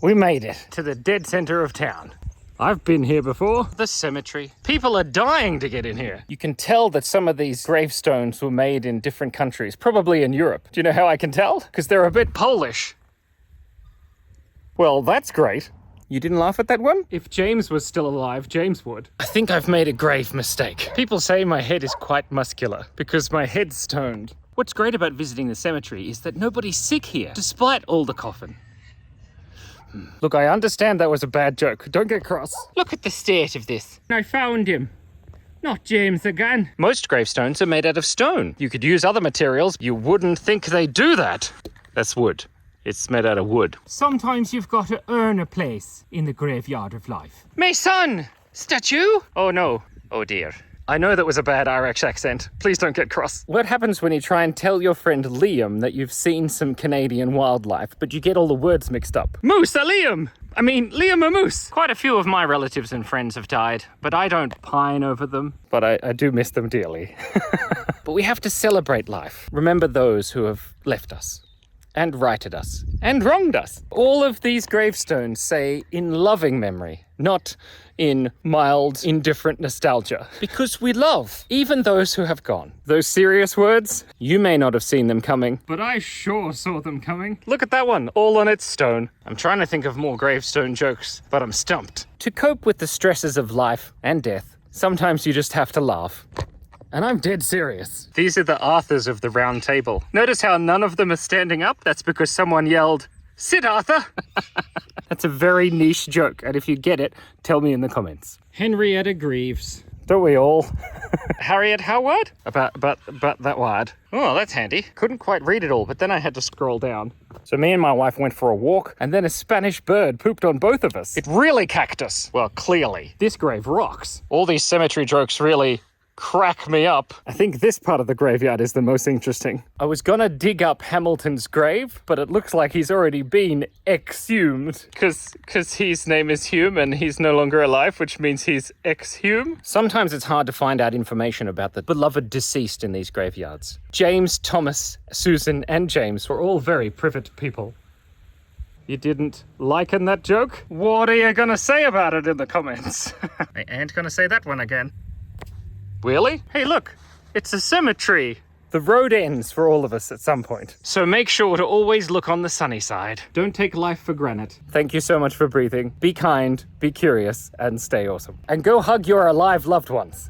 We made it to the dead center of town. I've been here before. The cemetery. People are dying to get in here. You can tell that some of these gravestones were made in different countries, probably in Europe. Do you know how I can tell? Because they're a bit Polish. Well, that's great. You didn't laugh at that one? If James was still alive, James would. I think I've made a grave mistake. People say my head is quite muscular because my head's stoned. What's great about visiting the cemetery is that nobody's sick here, despite all the coffin. Look, I understand that was a bad joke. Don't get cross. Look at the state of this. I found him. Not James again. Most gravestones are made out of stone. You could use other materials. You wouldn't think they do that. That's wood. It's made out of wood. Sometimes you've got to earn a place in the graveyard of life. My son! Statue? Oh no. Oh dear. I know that was a bad Irish accent. Please don't get cross. What happens when you try and tell your friend Liam that you've seen some Canadian wildlife, but you get all the words mixed up? Moose a Liam! Liam a moose. Quite a few of my relatives and friends have died, but I don't pine over them. But I do miss them dearly. But we have to celebrate life. Remember those who have left us, and righted us, and wronged us. All of these gravestones say in loving memory, not in mild, indifferent nostalgia. Because we love even those who have gone. Those serious words, you may not have seen them coming, but I sure saw them coming. Look at that one, all on its stone. I'm trying to think of more gravestone jokes, but I'm stumped. To cope with the stresses of life and death, sometimes you just have to laugh. And I'm dead serious. These are the Arthurs of the Round Table. Notice how none of them are standing up? That's because someone yelled, "Sit, Arthur!" That's a very niche joke, and if you get it, tell me in the comments. Henrietta Greaves. Don't we all? Harriet Howard? About that word. Oh, that's handy. Couldn't quite read it all, but then I had to scroll down. So me and my wife went for a walk, and then a Spanish bird pooped on both of us. It really cacked us. Well, clearly. This grave rocks. All these cemetery jokes really crack me up. I think this part of the graveyard is the most interesting. I was gonna dig up Hamilton's grave, but it looks like he's already been exhumed. Cause his name is Hume and he's no longer alive, which means he's exhumed. Sometimes it's hard to find out information about the beloved deceased in these graveyards. James, Thomas, Susan, and James were all very private people. You didn't liken that joke? What are you gonna say about it in the comments? I ain't gonna say that one again. Really? Hey, look, it's a cemetery. The road ends for all of us at some point. So make sure to always look on the sunny side. Don't take life for granted. Thank you so much for breathing. Be kind, be curious, and stay awesome. And go hug your alive loved ones.